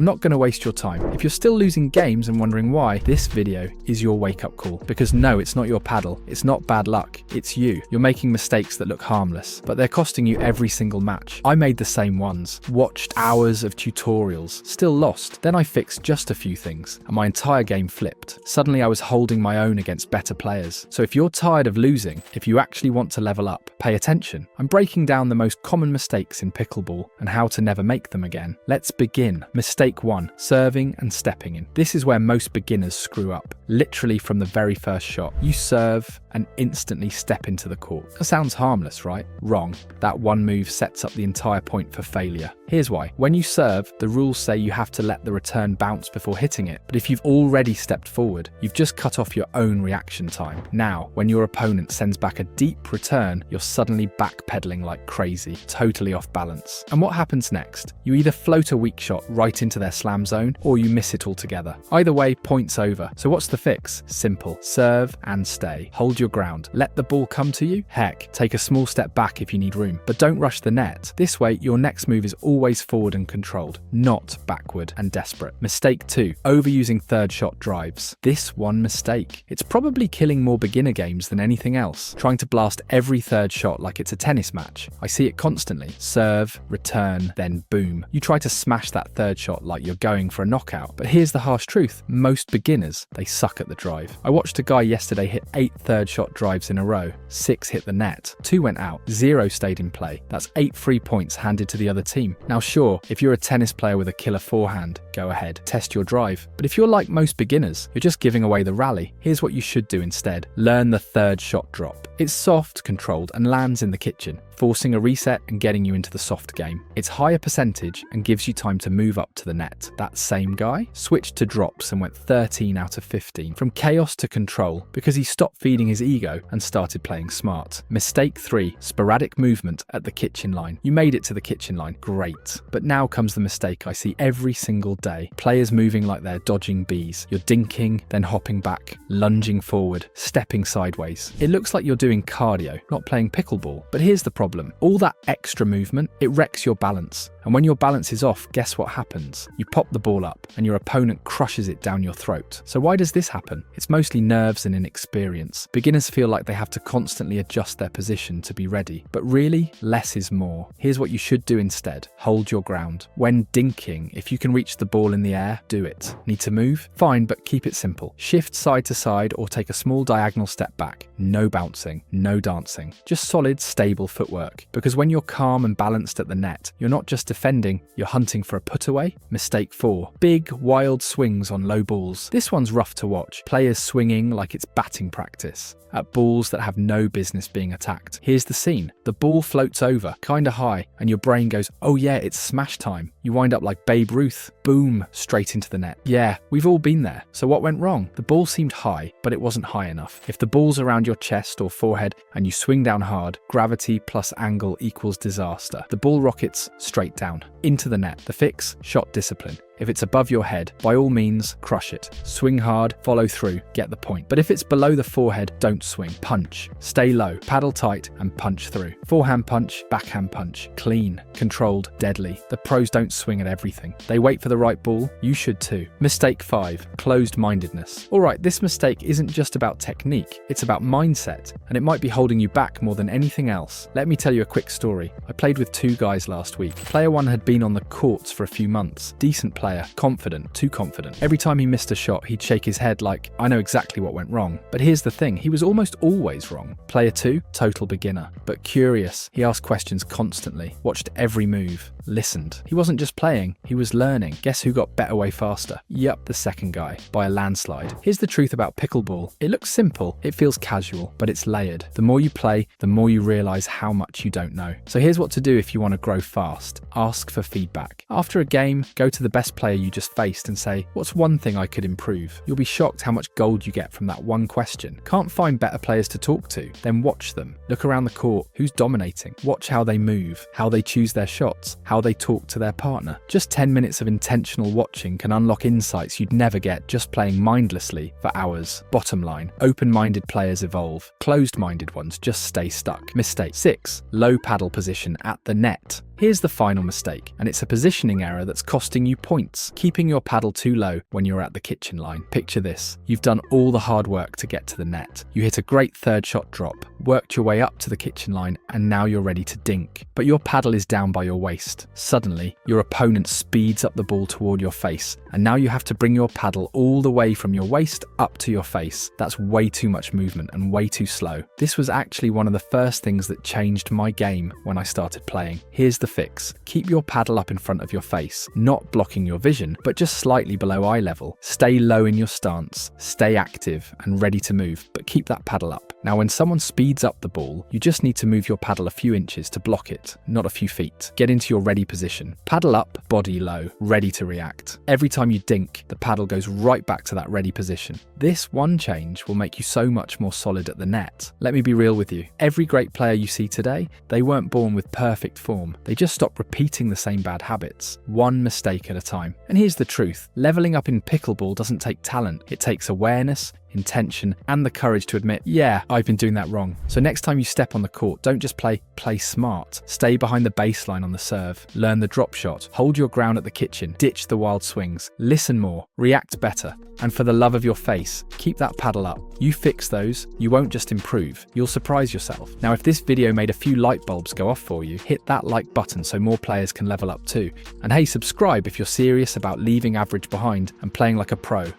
I'm not going to waste your time. If you're still losing games and wondering why, this video is your wake-up call. Because no, it's not your paddle, it's not bad luck, it's you. You're making mistakes that look harmless, but they're costing you every single match. I made the same ones, watched hours of tutorials, still lost. Then I fixed just a few things, and my entire game flipped. Suddenly I was holding my own against better players. So if you're tired of losing, if you actually want to level up, pay attention. I'm breaking down the most common mistakes in pickleball and how to never make them again. Let's begin. Mistake 1, serving and stepping in. This is where most beginners screw up, literally from the very first shot. You serve and instantly step into the court. That sounds harmless, right? Wrong. That one move sets up the entire point for failure. Here's why. When you serve, the rules say you have to let the return bounce before hitting it, but if you've already stepped forward, you've just cut off your own reaction time. Now, when your opponent sends back a deep return, you're suddenly backpedaling like crazy, totally off balance. And what happens next? You either float a weak shot right into their slam zone, or you miss it altogether. Either way, point's over. So what's the fix? Simple. Serve and stay. Hold your ground. Let the ball come to you. Heck, take a small step back if you need room, but don't rush the net. This way, your next move is always forward and controlled, not backward and desperate. Mistake 2, overusing third shot drives. This one mistake, it's probably killing more beginner games than anything else. Trying to blast every third shot like it's a tennis match. I see it constantly. Serve, return, then boom. You try to smash that third shot like you're going for a knockout. But here's the harsh truth. Most beginners, they suck at the drive. I watched a guy yesterday hit 8 third shot drives in a row. 6 hit the net, 2 went out, 0 stayed in play. That's 8 free points handed to the other team. Now sure, if you're a tennis player with a killer forehand, go ahead, test your drive. But if you're like most beginners, you're just giving away the rally. Here's what you should do instead. Learn the third shot drop. It's soft, controlled, and lands in the kitchen, forcing a reset and getting you into the soft game. It's higher percentage and gives you time to move up to the net. That same guy switched to drops and went 13 out of 15, from chaos to control, because he stopped feeding his ego and started playing smart. Mistake 3, sporadic movement at the kitchen line. You made it to the kitchen line, great. But now comes the mistake I see every single day. Players moving like they're dodging bees. You're dinking, then hopping back, lunging forward, stepping sideways. It looks like you're doing cardio, not playing pickleball. But here's the problem. All that extra movement, it wrecks your balance. And when your balance is off, guess what happens? You pop the ball up and your opponent crushes it down your throat. So why does this happen? It's mostly nerves and inexperience. Beginners feel like they have to constantly adjust their position to be ready. But really, less is more. Here's what you should do instead. Hold your ground. When dinking, if you can reach the ball in the air, do it. Need to move? Fine, but keep it simple. Shift side to side or take a small diagonal step back. No bouncing, no dancing. Just solid, stable footwork. Because when you're calm and balanced at the net, you're not just defending, you're hunting for a put away. Mistake 4, big, wild swings on low balls. This one's rough to watch. Players swinging like it's batting practice at balls that have no business being attacked. Here's the scene. The ball floats over, kinda high, and your brain goes, oh yeah, it's smash time. You wind up like Babe Ruth. Boom, straight into the net. Yeah, we've all been there. So what went wrong? The ball seemed high, but it wasn't high enough. If the ball's around your chest or forehead and you swing down hard, gravity plus angle equals disaster. The ball rockets straight down, into the net. The fix? Shot discipline. If it's above your head, by all means, crush it. Swing hard, follow through, get the point. But if it's below the forehead, don't swing. Punch. Stay low, paddle tight, and punch through. Forehand punch, backhand punch. Clean, controlled, deadly. The pros don't swing at everything. They wait for the right ball. You should too. Mistake 5, closed-mindedness. Alright, this mistake isn't just about technique, it's about mindset, and it might be holding you back more than anything else. Let me tell you a quick story. I played with 2 guys last week. Player 1 had been on the courts for a few months. Decent player. Confident, too confident. Every time he missed a shot, he'd shake his head like, I know exactly what went wrong. But here's the thing, he was almost always wrong. Player 2, total beginner, but curious. He asked questions constantly, watched every move, listened. He wasn't just playing, he was learning. Guess who got better way faster? Yup, the second guy, by a landslide. Here's the truth about pickleball. It looks simple, it feels casual, but it's layered. The more you play, the more you realize how much you don't know. So here's what to do if you want to grow fast. Ask for feedback. After a game, go to the best player you just faced and say, what's one thing I could improve? You'll be shocked how much gold you get from that one question. Can't find better players to talk to? Then watch them. Look around the court. Who's dominating? Watch how they move, how they choose their shots, how they talk to their partner. Just 10 minutes of intentional watching can unlock insights you'd never get just playing mindlessly for hours. Bottom line, open-minded players evolve. Closed-minded ones just stay stuck. Mistake 6, low paddle position at the net. Here's the final mistake, and it's a positioning error that's costing you points, keeping your paddle too low when you're at the kitchen line. Picture this. You've done all the hard work to get to the net. You hit a great third shot drop, worked your way up to the kitchen line, and now you're ready to dink. But your paddle is down by your waist. Suddenly, your opponent speeds up the ball toward your face, and now you have to bring your paddle all the way from your waist up to your face. That's way too much movement and way too slow. This was actually one of the first things that changed my game when I started playing. Here's the fix. Keep your paddle up in front of your face, not blocking your vision, but just slightly below eye level. Stay low in your stance, stay active and ready to move, but keep that paddle up. Now, when someone speeds up the ball, you just need to move your paddle a few inches to block it, not a few feet. Get into your ready position. Paddle up, body low, ready to react. Every time you dink, the paddle goes right back to that ready position. This one change will make you so much more solid at the net. Let me be real with you. Every great player you see today, they weren't born with perfect form. They just stopped repeating the same bad habits, one mistake at a time. And here's the truth. Leveling up in pickleball doesn't take talent. It takes awareness, intention, and the courage to admit, yeah, I've been doing that wrong. So next time you step on the court, don't just play smart. Stay behind the baseline on the serve, learn the drop shot, hold your ground at the kitchen, ditch the wild swings, listen more, react better, and for the love of your face, keep that paddle up. You fix those, you won't just improve, you'll surprise yourself. Now, if this video made a few light bulbs go off for you, hit that like button so more players can level up too. And hey, subscribe if you're serious about leaving average behind and playing like a pro.